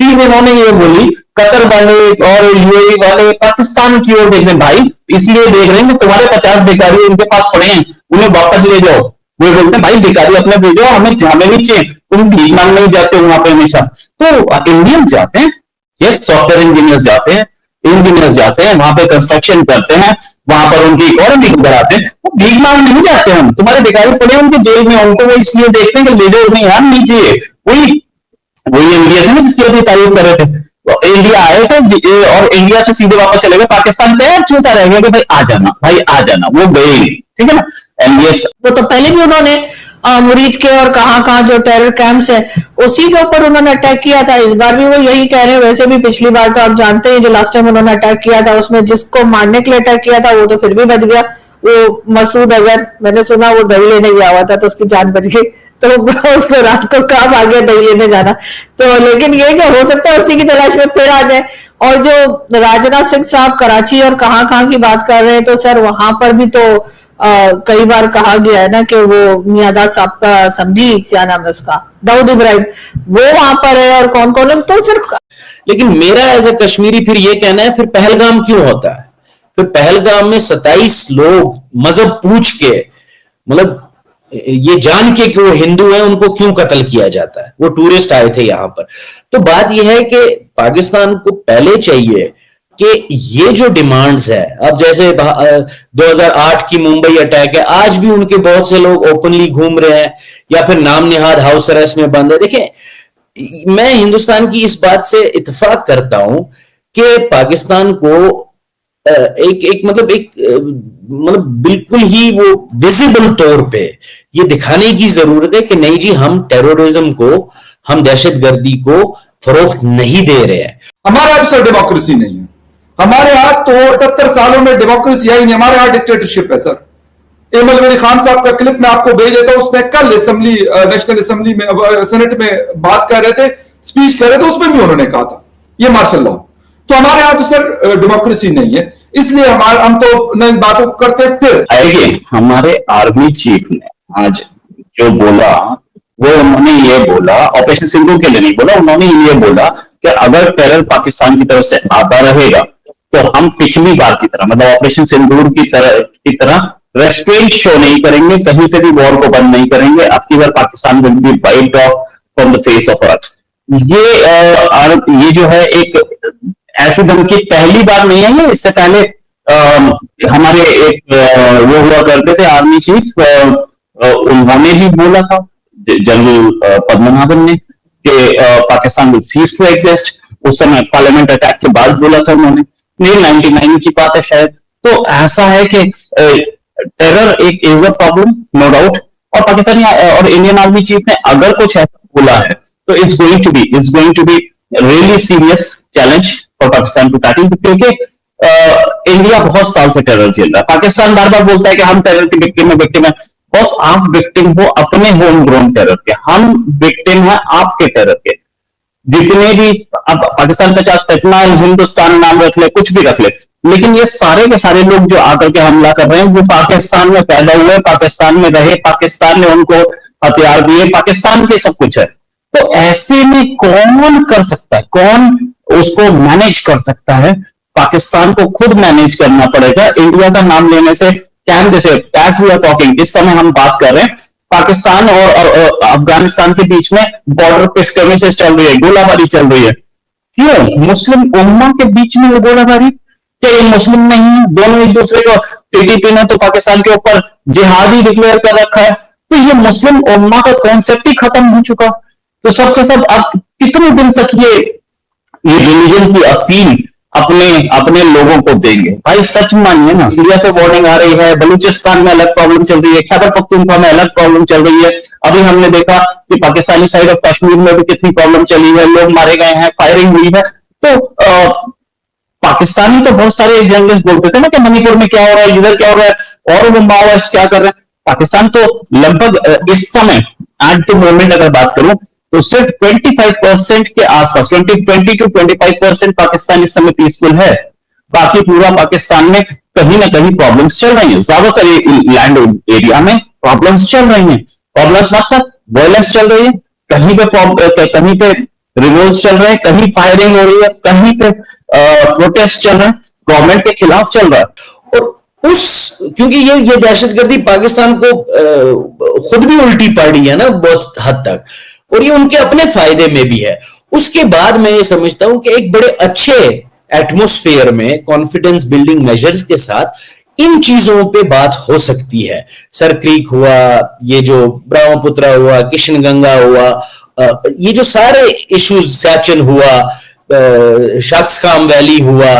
चीज इन्होंने ये बोली, कतर वाले और यूएई वाले पाकिस्तान की ओर देख रहे हैं भाई, इसलिए देख रहे हैं कि तुम्हारे 50 भिखारी उनके पास पड़े हैं, उन्हें वापस ले जाओ। वो बोलते हैं भाई भिखारी अपने भेजो, हमें नहीं चाहिए, तुम भीख मांगने ही जाते हो वहां पे हमेशा। तो इंडियन जाते हैं, यस, सॉफ्टवेयर इंजीनियर्स जाते हैं, इंजीनियर्स जाते हैं, वहां पे कंस्ट्रक्शन करते हैं, वहां पर उनकी इकोनॉमी को बढ़ाते हैं, वो भीख मांगने नहीं जाते। हम तुम्हारे भिखारी पड़े उनके जेल में, उनको वो इसलिए देखते हैं कि ले जाओ, नहीं यार नहीं चाहिए। वही वही इंडिया से ना जिसकी अभी तारीफ कर रहे थे, तो इंडिया आए थे और इंडिया से सीधे वापस चले गए, पाकिस्तान पैर छूता रह गया कि भाई आ जाना, भाई आ जाना, वो गए, ठीक है ना। एमबीएस वो तो पहले भी उन्होंने मुरीद के और कहाँ जो टेरर कैंप्स है उसी के ऊपर उन्होंने अटैक किया था। इस बार भी वो यही कह रहे हैं। वैसे भी पिछली बार तो आप जानते हैं जो लास्ट टाइम उन्होंने अटैक किया था उसमें जिसको मारने के लिए अटैक किया था वो तो फिर भी बच गया, वो मसूद अजहर, मैंने सुना वो दही लेने गया हुआ था तो उसकी जान बच गई, तो उसको रात को काम आ गया दही लेने जाना। तो लेकिन ये क्या हो सकता है उसी की तलाश में फिर आ जाए। और जो राजनाथ सिंह साहब कराची और कहाँ की बात कर रहे हैं, तो सर वहां पर भी तो कई बार कहा गया है ना कि वो मियादाद साहब का समझी, क्या नाम है उसका, दाऊद इब्राहिम, वो वहां पर है और कौन कौन है, तो सिर्फ। लेकिन मेरा एज ए कश्मीरी फिर ये कहना है, फिर पहलगाम क्यों होता है? फिर पहलगाम में 27 लोग मजहब पूछ के, मतलब ये जान के कि वो हिंदू हैं, उनको क्यों कत्ल किया जाता है? वो टूरिस्ट आए थे यहां पर। तो बात यह है कि पाकिस्तान को पहले चाहिए कि ये जो डिमांड्स है, अब जैसे 2008 की मुंबई अटैक है, आज भी उनके बहुत से लोग ओपनली घूम रहे हैं या फिर नाम निहाद हाउस अरेस्ट में बंद है। देखें, मैं हिंदुस्तान की इस बात से इत्तेफाक करता हूं कि पाकिस्तान को मतलब बिल्कुल ही वो विजिबल तौर पे ये दिखाने की जरूरत है कि नहीं जी, हम टेररिज्म को, हम दहशतगर्दी को फरोख्त नहीं दे रहे हैं। हमारे यहाँ तो सर डेमोक्रेसी नहीं है, हमारे यहाँ तो 78 सालों में डेमोक्रेसी आई नहीं, हमारे यहाँ डिक्टेटरशिप है सर। एमल मेरी खान साहब का क्लिप मैं आपको भेज देता हूं, उसने कल असेंबली, नेशनल असेंबली में, सेनेट में बात कर रहे थे, स्पीच कर रहे थे, उसमें भी उन्होंने कहा था ये मार्शल लॉ। तो हमारे यहाँ तो सर डेमोक्रेसी नहीं है, इसलिए हम तो नई बातों को करते। फिर आइए, हमारे आर्मी चीफ ने आज जो बोला, वो उन्होंने ये बोला, ऑपरेशन सिंदूर के लिए नहीं बोला, उन्होंने ये बोला कि अगर टेरर पाकिस्तान की तरफ से आता रहेगा तो हम पिछली बार की तरह, मतलब ऑपरेशन सिंदूर की तरह रेस्ट्रेंट शो नहीं करेंगे, कहीं पे भी वॉर को बंद नहीं करेंगे। अब की बार Pakistan will be wiped off from the face of earth. ये जो है एक ऐसे धमकी पहली बार नहीं है, ये इससे पहले हमारे एक वो हुआ करते थे आर्मी चीफ, उन्होंने भी बोला था, जनरल पद्मनाभन ने, कि Pakistan will cease to exist. उस समय पार्लियामेंट अटैक के बाद बोला था उन्होंने, नहीं 99 की बात है शायद। तो ऐसा है कि टेरर एक is a problem, no doubt, और पाकिस्तानी और इंडियन आर्मी चीफ ने अगर कुछ ऐसा बोला है तो it's going to be really serious challenge for Pakistan to tackle, क्योंकि इंडिया बहुत साल से टेरर झेल रहा है। पाकिस्तान बार बार बोलता है कि हम टेरर की विक्टिम है। बस आप विक्टिम हो अपने होम ग्रोन टेरर के, हम विक्टिम है आपके टेरर के। जितने भी अब पाकिस्तान का चाहे पटना हिंदुस्तान नाम रख ले, कुछ भी रख ले, लेकिन ये सारे के सारे लोग जो आकर के हमला कर रहे हैं वो पाकिस्तान में पैदा हुए, पाकिस्तान में रहे, पाकिस्तान ने उनको हथियार दिए, पाकिस्तान के सब कुछ है। तो ऐसे में कौन कर सकता है, कौन उसको मैनेज कर सकता है? पाकिस्तान को खुद मैनेज करना पड़ेगा। इंडिया का नाम लेने से कैन जैसे एज वी आर टॉकिंग, इस समय हम बात कर रहे हैं, पाकिस्तान और अफगानिस्तान के बीच में बॉर्डर पे स्कर्मिशेस चल रही है, गोलाबारी चल रही है। क्यों? मुस्लिम उम्मा के बीच में वो गोलाबारी, क्या ये मुस्लिम नहीं है? दोनों एक दूसरे को, टीडीपी ने तो पाकिस्तान के ऊपर जिहाद ही डिक्लेयर कर रखा है, तो ये मुस्लिम उम्मा का कॉन्सेप्ट ही खत्म हो चुका। तो सबके सब अब कितने दिन तक ये रिलीजन की अपील अपने लोगों को देंगे? भाई सच मानिए ना, इंडिया से वार्निंग आ रही है, बलूचिस्तान में अलग प्रॉब्लम चल रही है, खैबर पख्तूनख्वा में अलग प्रॉब्लम चल रही है। अभी हमने देखा कि पाकिस्तानी साइड ऑफ कश्मीर में भी कितनी प्रॉब्लम चली है, लोग मारे गए हैं, फायरिंग हुई है। तो पाकिस्तानी तो बहुत सारे जर्नलिस्ट बोलते थे ना कि मणिपुर में क्या हो रहा है, इधर क्या हो रहा है, और वो माओवादिस्ट क्या कर रहे हैं। पाकिस्तान तो लगभग इस समय एट द मोमेंट अगर बात करूं तो सिर्फ 25% के आसपास, 20 to 25% पाकिस्तान इस समय पीसफुल है। बाकी पूरा पाकिस्तान में कहीं ना कहीं प्रॉब्लम्स चल रही हैं, ज्यादातर लैंड एरिया में प्रॉब्लम्स चल रही हैं। प्रॉब्लम्स मतलब वायलेंस चल रही है, कहीं पे रिवोल्ट चल रहे हैं, कहीं फायरिंग हो रही है, कहीं पे प्रोटेस्ट चल रहा है, गवर्नमेंट के खिलाफ चल रहा है। और क्योंकि ये दहशतगर्दी पाकिस्तान को खुद भी उल्टी पड़ रही है ना बहुत हद तक, और ये उनके अपने फायदे में भी है। उसके बाद मैं ये समझता हूं कि एक बड़े अच्छे एटमॉस्फेयर में कॉन्फिडेंस बिल्डिंग मेजर्स के साथ इन चीजों पे बात हो सकती है। सर क्रीक हुआ, ये जो ब्रह्मपुत्र हुआ, किशन गंगा हुआ, ये जो सारे इश्यूज, सैचन हुआ, शाक्सकाम वैली हुआ,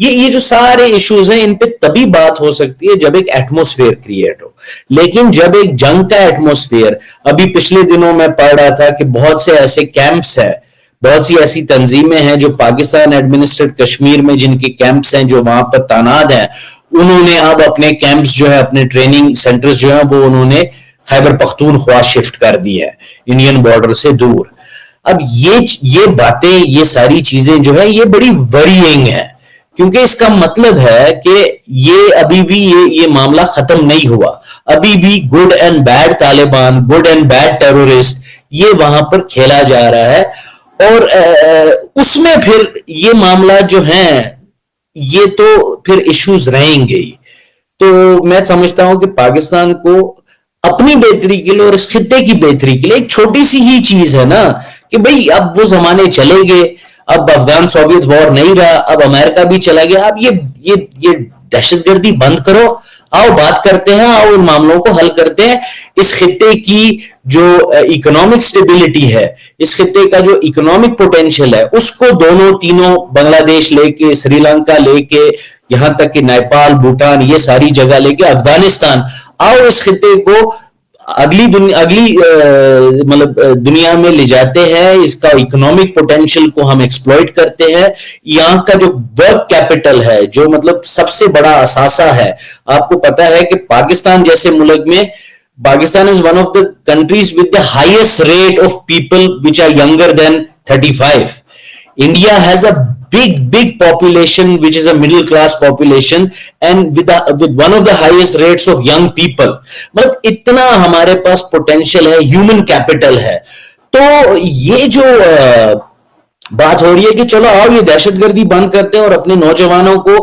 ये जो सारे इश्यूज हैं, इन पे तभी बात हो सकती है जब एक एटमॉस्फेयर क्रिएट हो। लेकिन जब एक जंग का एटमॉस्फेयर, अभी पिछले दिनों में पढ़ रहा था कि बहुत से ऐसे कैंप्स हैं, बहुत सी ऐसी तंजीमें हैं जो पाकिस्तान एडमिनिस्ट्रेटेड कश्मीर में जिनके कैंप्स हैं, जो वहां पर तानात हैं, उन्होंने अब अपने कैंप्स जो है, अपने ट्रेनिंग सेंटर्स जो है, वो उन्होंने खैबर पख्तूनख्वा शिफ्ट कर दी है, इंडियन बॉर्डर से दूर। अब ये बातें, ये सारी चीजें जो है, ये बड़ी वरीइंग है, क्योंकि इसका मतलब है कि ये अभी भी ये मामला खत्म नहीं हुआ। अभी भी good and bad Taliban, good and bad terrorist, ये वहां पर खेला जा रहा है। और उसमें फिर ये मामला जो है, ये तो फिर इश्यूज रहेंगे ही। तो मैं समझता हूं कि पाकिस्तान को अपनी बेहतरी के लिए और इस खित्ते की बेहतरी के लिए एक छोटी सी ही चीज है ना, कि भाई अब वो जमाने चले गए, अब अफगान सोवियत वॉर नहीं रहा, अब अमेरिका भी चला गया, अब ये दहशतगर्दी बंद करो, आओ बात करते हैं, आओ इन मामलों को हल करते हैं। इस खित्ते की जो इकोनॉमिक स्टेबिलिटी है, इस खित्ते का जो इकोनॉमिक पोटेंशियल है, उसको दोनों तीनों, बांग्लादेश लेके, श्रीलंका लेके, यहां तक कि नेपाल, भूटान, ये सारी जगह लेके अफगानिस्तान, आओ इस खित्ते को अगली मतलब दुनिया में ले जाते हैं। इसका इकोनॉमिक पोटेंशियल को हम एक्सप्लॉइट करते हैं। यहाँ का जो वर्क कैपिटल है, जो मतलब सबसे बड़ा असासा है, आपको पता है कि पाकिस्तान जैसे मुल्क में, Pakistan is one of the countries with the highest rate of people which are younger than 35। India has a big population which is a middle class population and with one of the highest rates of young people। मतलब इतना हमारे पास potential है, human capital है। तो ये जो बात हो रही है कि चलो आओ ये दहशतगर्दी बंद करते हैं और अपने नौजवानों को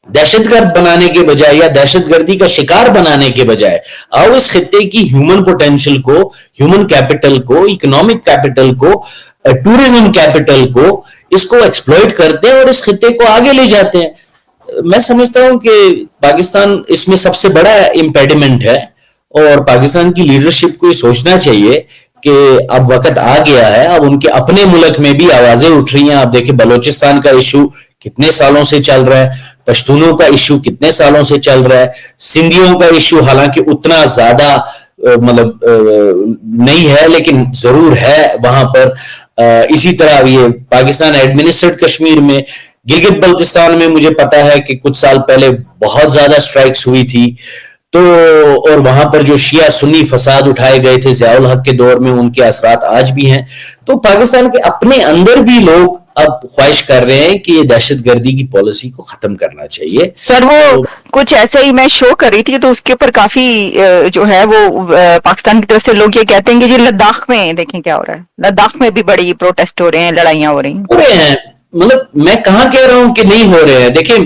दहशतगर्द बनाने के बजाय या दहशतगर्दी का शिकार बनाने के बजाय, आओ इस खित्ते की ह्यूमन पोटेंशियल को, ह्यूमन कैपिटल को, इकोनॉमिक कैपिटल को, टूरिज्म कैपिटल को, इसको एक्सप्लॉइट करते हैं और इस खित्ते को आगे ले जाते हैं। मैं समझता हूं कि पाकिस्तान इसमें सबसे बड़ा इम्पेडिमेंट है और पाकिस्तान की लीडरशिप को ये सोचना चाहिए कि अब वक्त आ गया है, अब उनके अपने मुल्क में भी आवाजें उठ रही हैं। आप देखिए बलोचिस्तान का इशू कितने सालों से चल रहा है, पश्तूनों का इशू कितने सालों से चल रहा है, सिंधियों का इशू हालांकि उतना ज्यादा मतलब नहीं है लेकिन जरूर है वहां पर। इसी तरह ये पाकिस्तान एडमिनिस्ट्रेटेड कश्मीर में, गिलगित बल्तिस्तान में मुझे पता है कि कुछ साल पहले बहुत ज्यादा स्ट्राइक्स हुई थी। तो और वहां पर जो शिया सुन्नी फसाद उठाए गए थे ज़ियाउल हक के दौर में, उनके असरात आज भी हैं। तो पाकिस्तान के अपने अंदर भी लोग अब ख्वाहिश कर रहे हैं कि ये दहशतगर्दी की पॉलिसी को खत्म करना चाहिए। सर वो कुछ ऐसे ही मैं शो कर रही थी तो उसके ऊपर काफी जो है वो पाकिस्तान की तरफ से लोग ये कहते हैं कि जी लद्दाख में देखें क्या हो रहा है, लद्दाख में भी बड़ी प्रोटेस्ट हो रहे हैं, लड़ाइयां हो रही हैं। मतलब मैं कहां कह रहा हूं कि नहीं हो रहे हैं, देखिए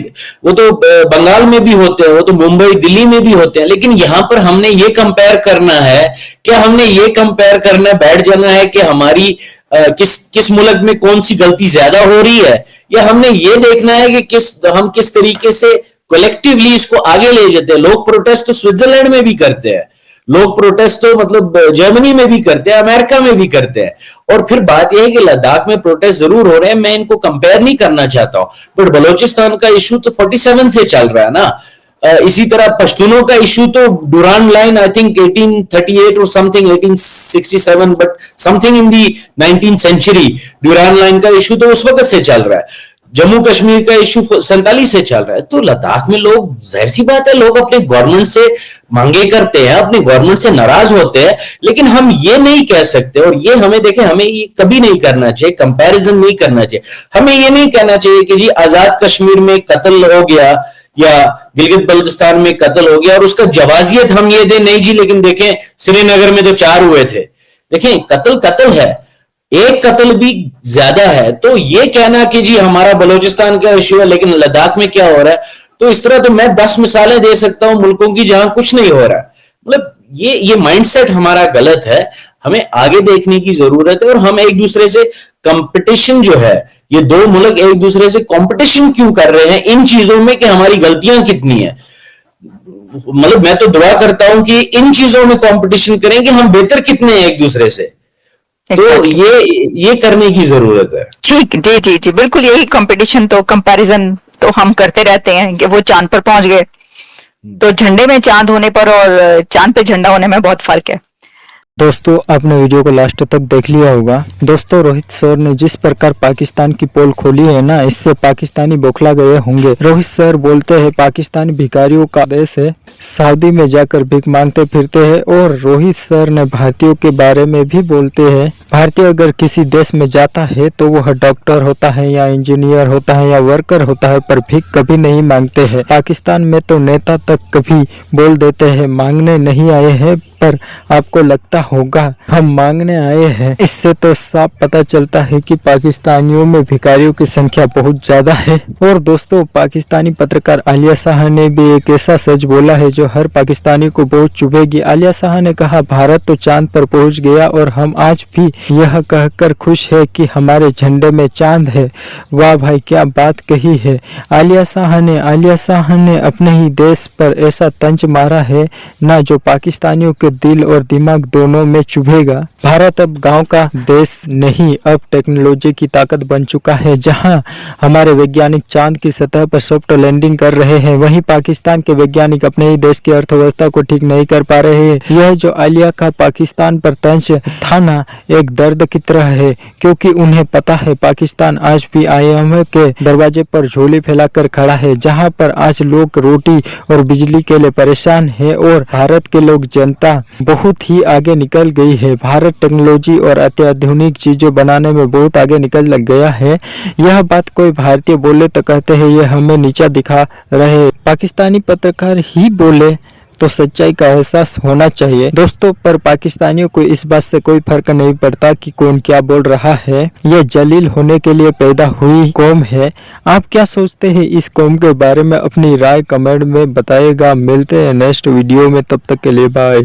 वो तो बंगाल में भी होते हैं, वो तो मुंबई दिल्ली में भी होते हैं, लेकिन यहां पर हमने ये कंपेयर करना है, क्या हमने ये कंपेयर करना बैठ जाना है कि हमारी किस मुल्क में कौन सी गलती ज्यादा हो रही है, या हमने ये देखना है कि हम किस तरीके से कलेक्टिवली इसको आगे ले जाते हैं। लोग प्रोटेस्ट तो स्विट्जरलैंड में भी करते हैं, लोग प्रोटेस्ट तो मतलब जर्मनी में भी करते हैं, अमेरिका में भी करते हैं। और फिर बात यह है कि लद्दाख में प्रोटेस्ट जरूर हो रहे हैं, मैं इनको कंपेयर नहीं करना चाहता हूं, बट बलोचिस्तान का इशू तो 47 से चल रहा है ना। इसी तरह पश्तूनों का इशू तो डुरान लाइन आई थिंक 1838 और something 1867 but something in the 19th century, Durand line का इशू तो उस वक्त से चल रहा है। जम्मू कश्मीर का इशू 47 से चल रहा है। तो लद्दाख में लोग, जाहिर सी बात है, लोग अपने गवर्नमेंट से मांगे करते हैं, अपनी गवर्नमेंट से नाराज होते हैं, लेकिन हम ये नहीं कह सकते, और ये हमें देखें, हमें ये कभी नहीं करना चाहिए, कंपैरिजन नहीं करना चाहिए। हमें ये नहीं कहना चाहिए कि जी आजाद कश्मीर में कत्ल हो गया या गिलगित बल्तिस्तान में कत्ल हो गया और उसका जवाजियत हम ये दें, नहीं जी लेकिन देखें श्रीनगर में तो 4 हुए थे। देखें कत्ल है, एक कत्ल भी ज्यादा है। तो ये कहना कि जी हमारा बलूचिस्तान का इश्यू है लेकिन लद्दाख में क्या हो रहा है, तो इस तरह तो मैं 10 मिसालें दे सकता हूं मुल्कों की जहां कुछ नहीं हो रहा है। मतलब ये माइंडसेट हमारा गलत है, हमें आगे देखने की जरूरत है। और हम एक दूसरे से कंपटीशन जो है, ये दो मुल्क एक दूसरे से कंपटीशन क्यों कर रहे हैं इन चीजों में कि हमारी गलतियां कितनी है। मतलब मैं तो दुआ करता हूं कि इन चीजों में कंपटीशन करें कि हम बेहतर कितने हैं एक दूसरे से। तो ये करने की जरूरत है। ठीक, जी जी जी, बिल्कुल यही कंपटीशन तो कंपैरिजन तो हम करते रहते हैं कि वो चांद पर पहुंच गए, तो झंडे में चांद होने पर और चांद पे झंडा होने में बहुत फर्क है। दोस्तों आपने वीडियो को लास्ट तक देख लिया होगा। दोस्तों रोहित सर ने जिस प्रकार पाकिस्तान की पोल खोली है ना, इससे पाकिस्तानी बौखला गए होंगे। रोहित सर बोलते हैं पाकिस्तान भिखारियों का देश है, सऊदी में जाकर भीख मांगते फिरते हैं। और रोहित सर ने भारतीयों के बारे में भी बोलते हैं, भारतीय अगर किसी देश में जाता है तो वह डॉक्टर होता है या इंजीनियर होता है या वर्कर होता है, पर भीख कभी नहीं मांगते हैं। पाकिस्तान में तो नेता तक कभी बोल देते हैं मांगने नहीं आए हैं, पर आपको लगता होगा हम मांगने आए हैं। इससे तो साफ पता चलता है कि पाकिस्तानियों में भिखारियों की संख्या बहुत ज्यादा है। और दोस्तों पाकिस्तानी पत्रकार आलिया शाह ने भी एक ऐसा सच बोला है जो हर पाकिस्तानी को बहुत चुभेगी। आलिया शाह ने कहा भारत तो चांद पर पहुंच गया और हम आज भी यह कहकर खुश है कि हमारे झंडे में चांद है। वाह भाई क्या बात कही है आलिया शाह ने अपने ही देश पर ऐसा तंज मारा है ना, जो पाकिस्तानियों के दिल और दिमाग दोनों में चुभेगा। भारत अब गांव का देश नहीं, अब टेक्नोलॉजी की ताकत बन चुका है। जहां हमारे वैज्ञानिक चांद की सतह पर सॉफ्ट लैंडिंग कर रहे हैं, वहीं पाकिस्तान के वैज्ञानिक अपने ही देश की अर्थव्यवस्था को ठीक नहीं कर पा रहे हैं। यह जो आलिया का पाकिस्तान पर तंज था ना, एक दर्द की तरह है, क्योंकि उन्हें पता है पाकिस्तान आज भी IMF के दरवाजे पर झोली फैलाकर खड़ा है, जहां पर आज लोग रोटी और बिजली के लिए परेशान है और भारत के लोग जनता बहुत ही आगे निकल गई है। भारत टेक्नोलॉजी और अत्याधुनिक चीजों बनाने में बहुत आगे निकल लग गया है। यह बात कोई भारतीय बोले तो कहते हैं ये हमें नीचा दिखा रहे, पाकिस्तानी पत्रकार ही बोले तो सच्चाई का एहसास होना चाहिए दोस्तों। पर पाकिस्तानियों को इस बात से कोई फर्क नहीं पड़ता कि कौन क्या बोल रहा है, यह जलील होने के लिए पैदा हुई कौम है। आप क्या सोचते हैं इस कौम के बारे में? अपनी राय कमेंट में बताइएगा। मिलते हैं नेक्स्ट वीडियो में, तब तक के लिए बाय।